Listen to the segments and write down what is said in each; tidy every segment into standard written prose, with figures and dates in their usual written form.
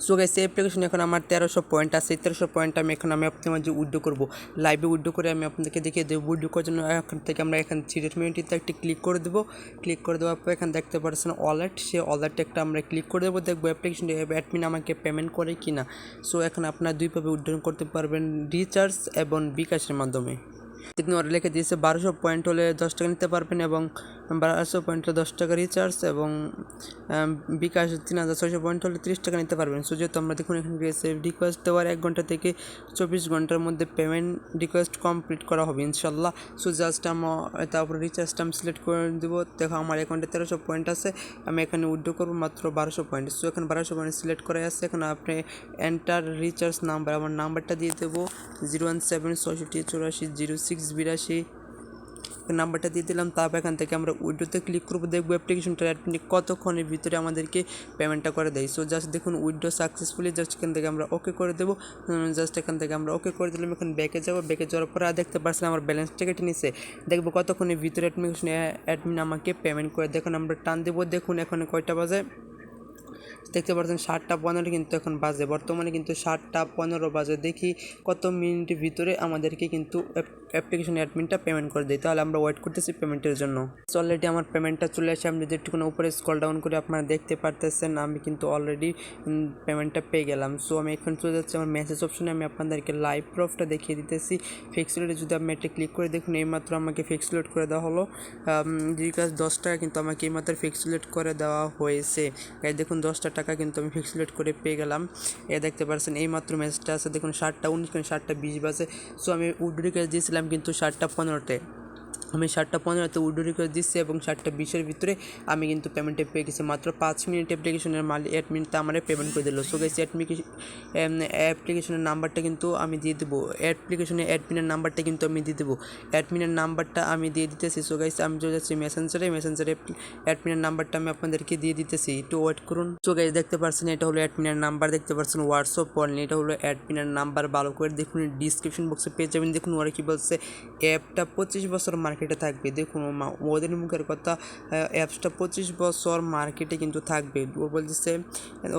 So guys এই application এখন আমার 1300 পয়েন্ট আছে। 1300 পয়েন্ট আমি আপনাদের মাঝে উইথড্র করবো, লাইভে উইথড্র করে আমি আপনাদেরকে দেখিয়ে দেবো। উইথড্র করার জন্য এখান থেকে আমরা এখানে সিলেক্ট মেনুটিতে একটি ক্লিক করে দেবো। ক্লিক করে দেওয়ার পর এখানে দেখতে পাচ্ছেন ওয়ালেট, সেই ওয়ালেটটা একটা আমরা ক্লিক করে দেবো, দেখবো অ্যাপ্লিকেশনটি অ্যাডমিন আমাকে পেমেন্ট করে কিনা। সো এখন আপনারা দুইভাবে উইথড্র করতে পারবেন, রিচার্জ এবং বিকাশের মাধ্যমে। তিনি ওরা লিখে দিয়েছে 1200 পয়েন্ট হলে 10 টাকা নিতে পারবেন এবং 1200 পয়েন্ট হলে 10 টাকা রিচার্জ এবং বিকাশ 3600 পয়েন্ট হলে 30 টাকা নিতে পারবেন। সো যেহেতু আমরা দেখুন এখানে গিয়েছে রিকোয়েস্ট দেওয়ার 1 ঘন্টা থেকে 24 ঘন্টার মধ্যে পেমেন্ট রিকোয়েস্ট কমপ্লিট করা হবে ইনশাল্লাহ। সো জাস্ট তারপরে রিচার্জটা আমি সিলেক্ট করে দেবো। দেখো আমার অ্যাকাউন্টে 1300 পয়েন্ট আছে, আমি এখানে উইথড্র করবো মাত্র 1200 পয়েন্ট। সো এখন 1200 পয়েন্ট সিলেক্ট করে আসছে। এখন আপনি এন্টার রিচার্জ নাম্বার, আমার নাম্বারটা দিয়ে দেবো 01764800682 নাম্বারটা দিয়ে দিলাম। তারপর এখান থেকে আমরা উইথড্রোতে ক্লিক করবো, দেখবো অ্যাপ্লিকেশনটা অ্যাডমিন কতক্ষণের ভিতরে আমাদেরকে পেমেন্টটা করে দেয়। সো জাস্ট দেখুন উইথড্রো সাকসেসফুলি, জাস্ট এখান থেকে আমরা ওকে করে দেবো। জাস্ট এখান থেকে আমরা ওকে করে দিলাম। এখন ব্যাকে যাবো, ব্যাকে যাওয়ার পরে দেখতে পাচ্ছিলাম আমার ব্যালেন্সটা কেটে নিছে, দেখবো কতক্ষণের ভিতরে অ্যাডমিন আমাকে পেমেন্ট করে। দেখুন আমরা টান দেবো, দেখুন এখন কয়টা বাজে দেখতে পাচ্ছেন 7টা 15 কিন্তু এখন বাজে, বর্তমানে কিন্তু 7টা 15 বাজে। দেখি কত মিনিটের ভিতরে আমাদেরকে কিন্তু অ্যাপ্লিকেশন অ্যাডমিনটা পেমেন্ট করে দেয়। তাহলে আমরা ওয়েট করতেছি পেমেন্টের জন্য। অলরেডি আমার পেমেন্টটা চলে আসে, আমি যদি একটুখানি উপরে স্ক্রল ডাউন করে আপনারা দেখতে পারতেছেন আমি কিন্তু অলরেডি পেমেন্টটা পেয়ে গেলাম। সো আমি এখন চলে যাচ্ছি আমার মেসেজ অপশনে, আমি আপনাদেরকে লাইভ প্রুফটা দেখিয়ে দিতেছি। ফিক্স লোডে যদি আমি একটা ক্লিক করে দেখুন, এইমাত্র আমাকে ফিক্স লোড করে দেওয়া হলো রিচার্জ 10 টাকা কিন্তু আমাকে এইমাত্র ফিক্স লোড করে দেওয়া হয়েছে। দেখুন 10টা টাকা কিন্তু আমি ফিক্স লোড করে পেয়ে গেলাম। দেখতে পাচ্ছেন এইমাত্র মেসেজটা আছে, দেখুন 7টা 19 7টা 20 বাজে। সো আমি উইথড্র রিকোয়েস্ট দিয়েছিলাম কিন্তু 7টা 15-তে, আমি 7টা 15-তে উইথড্র রিকোয়েস্ট দিচ্ছি এবং 7টা 20-এর ভিতরে আমি কিন্তু পেমেন্টে পেয়ে গেছি। মাত্র 5 মিনিট অ্যাপ্লিকেশনের অ্যাডমিনটা আমার পেমেন্ট করে দিল। সো গাইস অ্যাপ্লিকেশনের নাম্বারটা কিন্তু আমি দিয়ে দেবো, অ্যাপ্লিকেশনের অ্যাডমিনের নাম্বারটা কিন্তু আমি দিয়ে দেবো, অ্যাডমিনের নাম্বারটা আমি দিয়ে দিতেছি। সো গাইস আমি চলে যাচ্ছি মেসেঞ্জারে অ্যাডমিনের নাম্বারটা আমি আপনাদেরকে দিয়ে দিতেছি, একটু ওয়েট করুন। সো গাইস দেখতে পাচ্ছেন এটা হলো অ্যাডমিনের নাম্বার, দেখতে পাচ্ছেন হোয়াটসঅ্যাপ অনলি, এটা হলো অ্যাডমিনের নাম্বার। ভালো করে দেখুন ডিসক্রিপশন বক্সে পেয়ে যাবেন। দেখুন ওরা কি বলছে, অ্যাপটা 25 বছর মার্কেটে থাকবে। দেখুন ওদের মুখের কথা, অ্যাপসটা 25 বছর মার্কেটে কিন্তু থাকবে। ও বলতেছে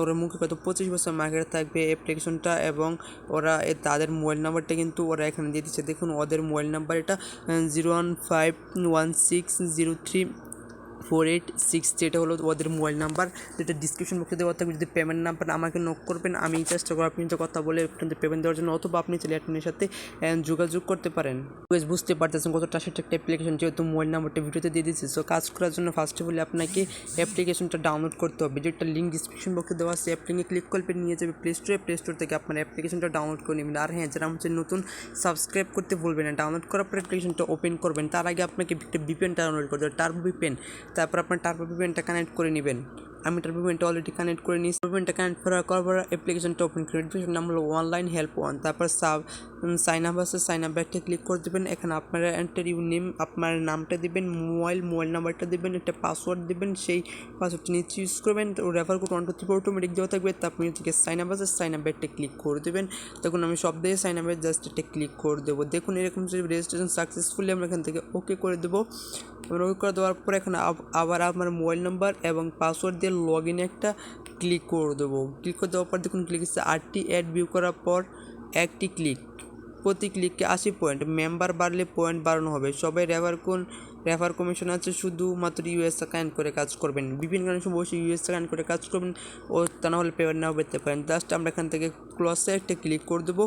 ওরা মুখের কথা 25 বছর মার্কেটে থাকবে অ্যাপ্লিকেশনটা, এবং ওরা তাদের মোবাইল নাম্বারটা কিন্তু ওরা এখানে দিয়ে দিচ্ছে। দেখুন ওদের মোবাইল নাম্বার এটা 01516034860, যেটা হলো ওদের মোবাইল নাম্বার, যেটা ডিসক্রিপশন বক্সে দেওয়া থাকবে। যদি পেমেন্ট নাম্বার আমাকে নক করবেন, আমি চেষ্টা করব আপনি তো কথা বলে পেমেন্ট দেওয়ার জন্য, অথবা আপনি চাইলে অ্যাডমিনের সাথে যোগাযোগ করতে পারেন। বুঝতে পারতেছেন কতটা সেটা একটা অ্যাপ্লিকেশন, যেহেতু মোবাইল নাম্বারটা ভিডিওতে দিয়ে দিচ্ছি। সো কাজ করার জন্য ফার্স্ট অফ অল আপনাকে অ্যাপ্লিকেশনটা ডাউনলোড করতে হবে, যেটা লিঙ্ক ডিসক্রিপশন বক্সে দেওয়া আছে। অ্যাপ লিঙ্কে ক্লিক করলে নিয়ে যাবে প্লে স্টোরে, প্লে স্টোর থেকে আপনার অ্যাপ্লিকেশনটা ডাউনলোড করে নেবেন। আর হ্যাঁ, যারা হচ্ছে নতুন সাবস্ক্রাইব করতে ভুলবেন না, ডাউনলোড করার পর অ্যাপ্লিকেশনটা ওপেন করবেন, তার আগে আপনাকে একটা ভিপিএন ডাউনলোড করতে হবে, টার্বো ভিপিএন। তারপর আপনার টার্বো ভিপিএনটা কানেক্ট করে নেবেন। আমি টার্বো ভিপিএনটা অলরেডি কানেক্ট করে নিয়েছি। ভিপিএনটা কানেক্ট করার পর অ্যাপ্লিকেশনটা ওপেন করে অ্যাপ্লিকেশন নাম হলো অনলাইন হেল্প ওয়ান। তারপর সাইন আপ আছে, সাইন আপ একটা ক্লিক করে দেবেন। এখানে আপনারা এন্টার ইউ নেম, আপনার নামটা দিবেন, মোবাইল নাম্বারটা দিবেন, একটা পাসওয়ার্ড দিবেন, সেই পাসওয়ার্ডটা নিচে ইউজ করবেন। ও রেফার কোড 123 অটোমেটিক দেওয়া থাকবে। তারপর থেকে সাইন আপ আছে, সাইন আপে একটা ক্লিক করে দেবেন। তখন আমি সব দিয়ে সাইন আপে জাস্ট একটা ক্লিক করে দেবো। দেখুন এরকম যদি রেজিস্ট্রেশন সাকসেসফুলি আমরা এখান থেকে ওকে করে দেবো। ওকে করে দেওয়ার পর এখানে আবার আমার মোবাইল নাম্বার এবং পাসওয়ার্ড দিয়ে লগ ইনে একটা ক্লিক করে দেবো। ক্লিক করে দেওয়ার পর দেখুন ক্লিক হচ্ছে 8টি অ্যাড ভিউ করার পর একটি ক্লিক, প্রতি ক্লিককে 80 পয়েন্ট, মেম্বার বাড়লে পয়েন্ট বাড়ানো হবে। সবাই রেফার কমিশন আছে, শুধুমাত্র ইউএস কানেক্ট করে কাজ করবেন, বিভিন্ন কানেকশন অবশ্যই ইউএস কানেক্ট করে কাজ করবেন, ও তা না হলে পেমেন্ট নাও পেতে পারেন। জাস্ট আমরা এখান থেকে ক্লোজে একটা ক্লিক করে দেবো,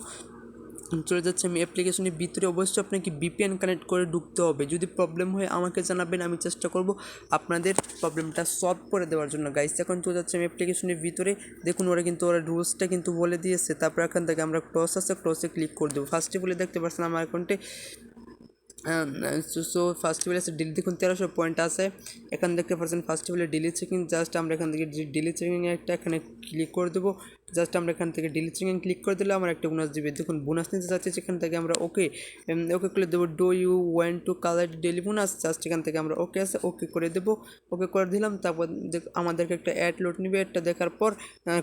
চলে যাচ্ছে। আমি অ্যাপ্লিকেশনের ভিতরে অবশ্যই আপনাকে ভিপিএন কানেক্ট করে ঢুকতে হবে। যদি প্রবলেম হয় আমাকে জানাবেন, আমি চেষ্টা করব আপনাদের প্রবলেমটা সলভ করে দেওয়ার জন্য। গাইস এখন চলে যাচ্ছে আমি অ্যাপ্লিকেশনের ভিতরে, দেখুন ওরা রুলসটা কিন্তু বলে দিয়েছে। তারপর এখান থেকে আমরা ক্লোজ আছে, ক্লোজে ক্লিক করে দেবো। ফার্স্টে বলে দেখতে পাচ্ছেন আমার অ্যাকাউন্টে সো ফার্স্ট অফ অল আছে ডিলিট, দেখুন 1300 পয়েন্ট আছে। এখানে দেখতে পাচ্ছেন first of all delete checking, just আমরা এখান থেকে ডিলিট চেকিং একটা এখানে ক্লিক করে দেবো। জাস্ট আমরা এখান থেকে ডিলিট চেকিং ক্লিক করে দিলে আমার একটা বোনাস দিবে। দেখুন বোনাস নিতে যাচ্ছে, সেখান থেকে আমরা ওকে করে দেবো। Do you want to collect daily bonus, just এখান থেকে আমরা ওকে আছে ওকে করে দেবো। ওকে করে দিলাম। তারপর আমাদেরকে একটা অ্যাড লোড নিবে, অ্যাডটা দেখার পর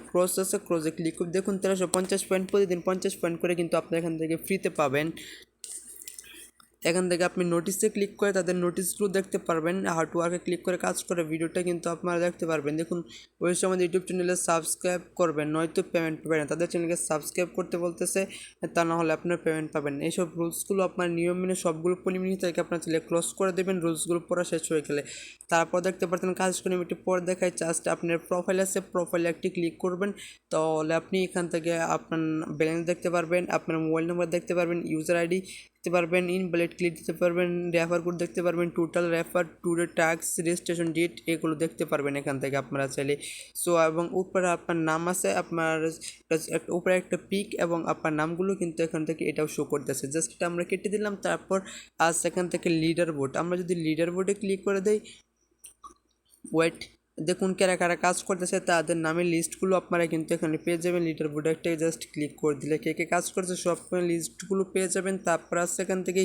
ক্রস আছে, ক্রসে ক্লিক করে দেখুন 1350 পয়েন্ট, প্রতিদিন 50 পয়েন্ট করে কিন্তু আপনি এখান থেকে ফ্রিতে পাবেন। এখান থেকে আপনি নোটিসে ক্লিক করে তাদের নোটিশগুলো দেখতে পারবেন, হাউ টু ওয়ার্কে ক্লিক করে কাজ করে ভিডিওটা কিন্তু আপনারা দেখতে পারবেন। দেখুন অবশ্যই আমাদের ইউটিউব চ্যানেলে সাবস্ক্রাইব করবেন, নয়তো পেমেন্ট পাবেন না। তাদের চ্যানেলকে সাবস্ক্রাইব করতে বলতেছে, তা না হলে আপনার পেমেন্ট পাবেন। এইসব রুলসগুলো আপনার নিয়ম মেনে সবগুলো পরিমিতি থেকে আপনার চ্যানেলে ক্লোজ করে দেবেন রুলসগুলো পড়া শেষ হয়ে গেলে। তারপর দেখতে পাচ্ছেন কাজ করে একটি পর দেখায় জাস্ট আপনার প্রোফাইল আছে, প্রোফাইলে একটি ক্লিক করবেন, তাহলে আপনি এখান থেকে আপনার ব্যালেন্স দেখতে পারবেন, আপনার মোবাইল নাম্বার দেখতে পারবেন, ইউজার আইডি দেখতে পারবেন, ইনভ্যালিড ক্লিক দিতে পারবেন, রেফার কোড দেখতে পারবেন, total refer, today tax, registration date এগুলো দেখতে পারবেন এখান থেকে আপনারা চাইলে। সো এবং উপরে আপনার নাম আছে, আপনার উপরে একটা পিক এবং আপনার নামগুলো কিন্তু এখান থেকে এটাও শো করতেছে। জাস্ট এটা আমরা কেটে দিলাম। তারপর আজ এখান থেকে লিডার বোর্ড, আমরা যদি লিডার বোর্ডে ক্লিক করে দেই, ওয়েট, দেখুন কারা কারা কাজ করতেছে তাদের নামের লিস্টগুলো আপনারা কিন্তু এখানে পেয়ে যাবেন। লিডার বোর্ডে একটা জাস্ট ক্লিক করে দিলে কে কে কাজ করছে সব লিস্টগুলো পেয়ে যাবেন। তারপর আছে এখান থেকে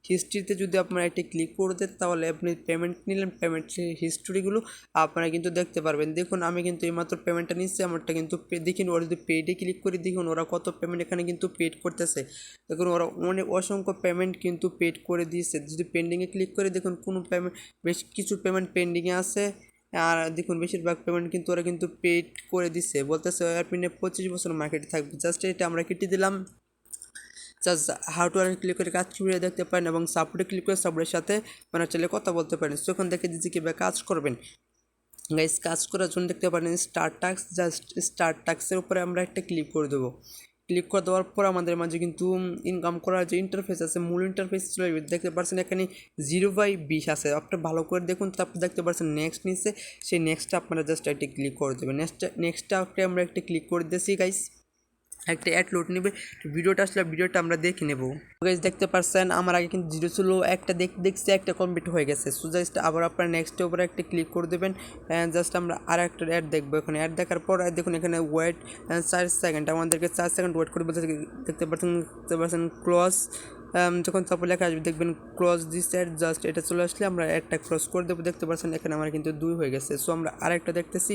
হিস্ট্রিতে যদি আপনারা একটা ক্লিক করে দেন তাহলে আপনি পেমেন্ট নিলেন, পেমেন্ট হিস্ট্রিগুলো আপনারা কিন্তু দেখতে পারবেন। দেখুন আমি কিন্তু এইমাত্র পেমেন্টটা নিচ্ছি, আমারটা কিন্তু দেখুন ওরা যদি পেডে ক্লিক করে দেখুন ওরা কত পেমেন্ট এখানে কিন্তু পেড করতেছে। দেখুন ওরা অনেক অসংখ্য পেমেন্ট কিন্তু পেড করে দিয়েছে। যদি পেন্ডিংয়ে ক্লিক করে দেখুন কোনো পেমেন্ট, বেশ কিছু পেমেন্ট পেন্ডিংয়ে আছে, আর দেখুন বেশিরভাগ পেমেন্ট কিন্তু ওরা কিন্তু পেড করে দিচ্ছে, বলতেছে এয়ারপিনে 25 বছর মার্কেটে থাকবে। জাস্ট এটা আমরা কেটে দিলাম। Just how to earn click করে কাজ করে দেখতে পারেন এবং সাপোর্টে ক্লিক করে সাপোর্টের সাথে মানে চলে কথা বলতে পারেন। তখন দেখে দিচ্ছি কীভাবে কাজ করবেন। গাইস কাজ করার জন্য দেখতে পারেন স্টার্ট টাস্ক, জাস্ট স্টার্ট টাস্কের উপরে আমরা একটা ক্লিক করে দেবো। ক্লিক করে দেওয়ার পর আমাদের মাঝে কিন্তু ইনকাম করার যে ইন্টারফেস আছে মূল ইন্টারফেস চলে যাবে। দেখতে পাচ্ছেন এখানে 0/20 আছে, আপনি ভালো করে দেখুন। তারপর দেখতে পাচ্ছেন নেক্সট নিচে, সেই নেক্সটটা আপনারা জাস্ট একটা ক্লিক করে দেবেন। নেক্সটটা আমরা একটা ক্লিক করে দিয়েছি গাইস। একটা অ্যাড লোড নেবে, ভিডিওটা আসলে ভিডিওটা আমরা দেখে নেব। গাইস দেখতে পাচ্ছেন আমার আগে কিন্তু 0 ছিল, একটা দেখছি একটা কমপ্লিট হয়ে গেছে। সো জাস্ট আবার আপনারা নেক্সটের উপরে একটা ক্লিক করে দেবেন। জাস্ট আমরা আর একটা অ্যাড দেখবো। এখানে অ্যাড দেখার পর দেখুন এখানে ওয়েট 4 সেকেন্ড, আমাদেরকে 4 সেকেন্ড ওয়েট করে বলতে দেখতে পাচ্ছেন ক্লোজ। যখন তারপর লেখা আসবে দেখবেন ক্রস দিস অ্যাড, জাস্ট এটা চলে আসলে আমরা অ্যাডটা ক্রস করে দেবো। দেখতে পাচ্ছেন এখানে আমার কিন্তু 2 হয়ে গেছে। সো আমরা আরেকটা দেখতেছি,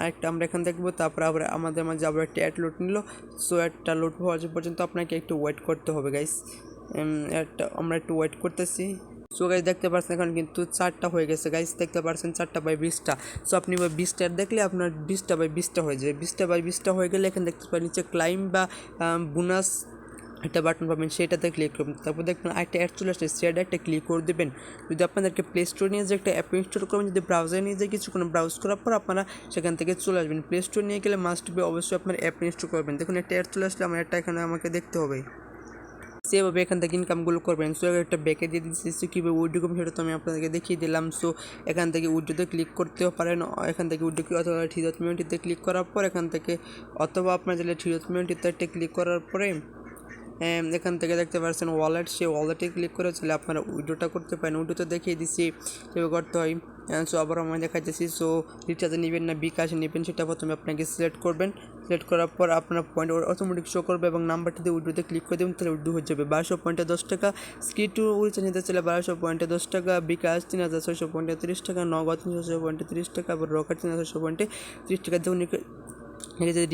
আরেকটা আমরা এখানে দেখবো। তারপর আবার আমাদের মাঝে আবার একটা অ্যাড লোড নিল। সো অ্যাডটা লোড হওয়া পর্যন্ত আপনাকে একটু ওয়েট করতে হবে গাইস। অ্যাডটা আমরা একটু ওয়েট করতেছি। সো গাইস দেখতে পাচ্ছেন এখন কিন্তু 4টা হয়ে গেছে গাইস, দেখতে পাচ্ছেন 4/20টা। সো আপনি 20টা দেখলে আপনার 20/20টা হয়ে যাবে। 20/20টা হয়ে গেলে এখানে দেখতে পাবেন নিচে ক্লাইম বা বোনাস একটা বাটন পাবেন, সেটাতে ক্লিক করবেন। তারপর দেখবেন একটা অ্যাড চলে আসছে, সেটা একটা ক্লিক করে দেবেন। যদি আপনাদেরকে প্লে স্টোর নিয়ে যে একটা অ্যাপ ইনস্টল করবেন, যদি ব্রাউজারে নিয়ে যে কিছুক্ষণ ব্রাউজ করার পর আপনারা সেখান থেকে চলে আসবেন। প্লে স্টোর নিয়ে গেলে মাস্ট বি অবশ্যই আপনার অ্যাপ ইনস্টল করবেন। দেখুন একটা অ্যাড চলে আসলে আমার একটা এখানে আমাকে দেখতে হবে, সেভাবে এখান থেকে ইনকামগুলো করবেন। সো একটা ব্যাকে দিয়ে দিচ্ছি। সো কীভাবে উইড্রো করবেন সেটা তো আমি আপনাদেরকে দেখিয়ে দিলাম। সো এখান থেকে উইড্রোতে ক্লিক করতেও পারেন, এখান থেকে উইড্রো অথবা থ্রি ক্লিক করার পর এখান থেকে, অথবা আপনার যদি থ্রি একটা ক্লিক করার পরে এখান থেকে দেখতে পাচ্ছেন ওয়ালেট, সেই ওয়ালেটে ক্লিক করে চলে আপনারা উইড্রোটা করতে পারেন। উইড্রোতে দেখিয়ে দিচ্ছি কীভাবে করতে হয়। সো আবার আমি দেখাচ্ছি। সো রিচার্জে নেবেন না বিকাশে নেবেন সেটা প্রথমে আপনাকে সিলেক্ট করবেন। সিলেক্ট করার পর আপনার পয়েন্ট অটোমেটিক শো করবে এবং নাম্বারটি দিয়ে উইড্রোতে ক্লিক করে দেবেন, তাহলে উইড্রো হয়ে যাবে। 1200 পয়েন্টে 10 টাকা, স্কিট টু রিচার্জ নিতে চলে 1200 পয়েন্টে 10 টাকা, বিকাশ 3600 পয়েন্টে 30 টাকা, নগদ 3600 পয়েন্টে 30 টাকা, আবার রকেট 3600 পয়েন্টে 30 টাকা। দেখুন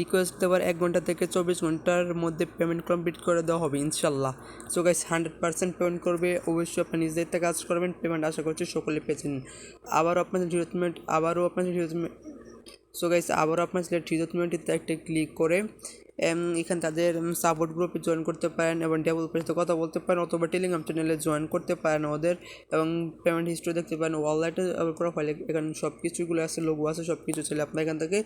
রিকোয়েস্ট দেওয়ার 1 ঘন্টা থেকে 24 ঘন্টার মধ্যে পেমেন্ট কমপ্লিট করে দেওয়া হবে ইনশাল্লাহ। সো গাইস 100% পেমেন্ট করবে, অবশ্যই আপনার নিজের থেকে কাজ করবেন। পেমেন্ট আশা করছি সকলে পেয়েছেন। আবারও আপনাদের সো গাইস আবারও আপনার থ্রি একটা ক্লিক করে এখানে তাদের সাপোর্ট গ্রুপে জয়েন করতে পারেন এবং ডেভেলপারের সাথে কথা বলতে পারেন, অথবা টেলিগ্রাম চ্যানেলে জয়েন করতে পারেন ওদের, এবং পেমেন্ট হিস্ট্রি দেখতে পারেন। ওয়ালেটে প্রোফাইলে এখানে সব কিছুগুলো আছে, লোগো আছে, সব কিছু ছিল, আপনার এখান থেকে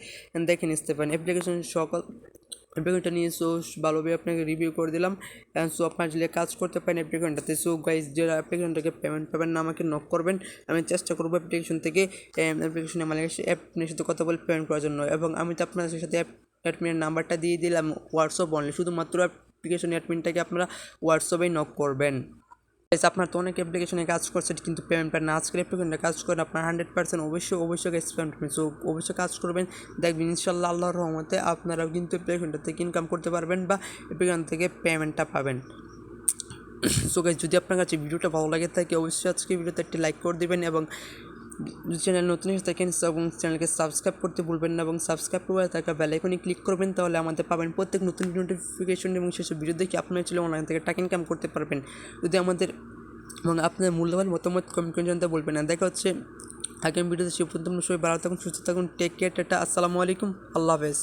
দেখে নিতে পারেন। অ্যাপ্লিকেশনটা নিয়ে সো ভালোভাবে আপনাকে রিভিউ করে দিলাম। সো আপনার যদি কাজ করতে পারেন অ্যাপ্লিকেশনটাতে। সো গাইজ যারা অ্যাপ্লিকেশনটাকে পেমেন্ট পাবেন না আমাকে নক করবেন, আমি চেষ্টা করবো অ্যাপ্লিকেশন থেকে অ্যাপ্লিকেশনে আমার অ্যাপের সাথে কথা বলে পেমেন্ট করার জন্য। এবং আমি তো আপনাদের সাথে অ্যাডমিনের নাম্বারটা দিয়ে দিলাম, হোয়াটসঅ্যাপ অনলি, শুধুমাত্র অ্যাপ্লিকেশন অ্যাডমিনটাকে আপনারা হোয়াটসঅ্যাপেই নক করবেন। আপনার তো অনেক অ্যাপ্লিকেশনে কাজ করছে কিন্তু পেমেন্ট পান না, আজকের অ্যাপ্লিকেশনে কাজ করেন আপনার 100% অবশ্যই পেমেন্ট পাবেন। সো অবশ্যই কাজ করবেন, দেখবেন ইনশাল্লাহ আল্লাহর রহমতে আপনারাও কিন্তু অ্যাপ্লিকেশনটা থেকে ইনকাম করতে পারবেন বা অ্যাপ্লিকেশন থেকে পেমেন্টটা পাবেন। সো গাইস যদি আপনার কাছে ভিডিওটা ভালো লাগে থাকে অবশ্যই আজকে ভিডিওতে একটি লাইক করে দেবেন এবং যদি চ্যানেল নতুন এসে থাকেন এবং চ্যানেলকে সাবস্ক্রাইব করতে ভুলবেন না, এবং সাবস্ক্রাইব করে থাকা বেল আইকনে ক্লিক করবেন, তাহলে আমাদের পাবেন প্রত্যেক নতুন নোটিফিকেশন, এবং সেসব ভিডিও দেখে আপনারা চলে অনলাইন থেকে টাকা ইনকাম করতে পারবেন। যদি আমাদের এবং আপনার মূল্যবান মতামত কমেন্ট করে জানতে বলবেন না। দেখা হচ্ছে আগামী ভিডিওতে। সে পর্যন্ত সবাই ভালো থাকুন, সুস্থ থাকুন, টেক কেয়ার, টাটা, আসসালামু আলাইকুম, আল্লাহ হাফেজ।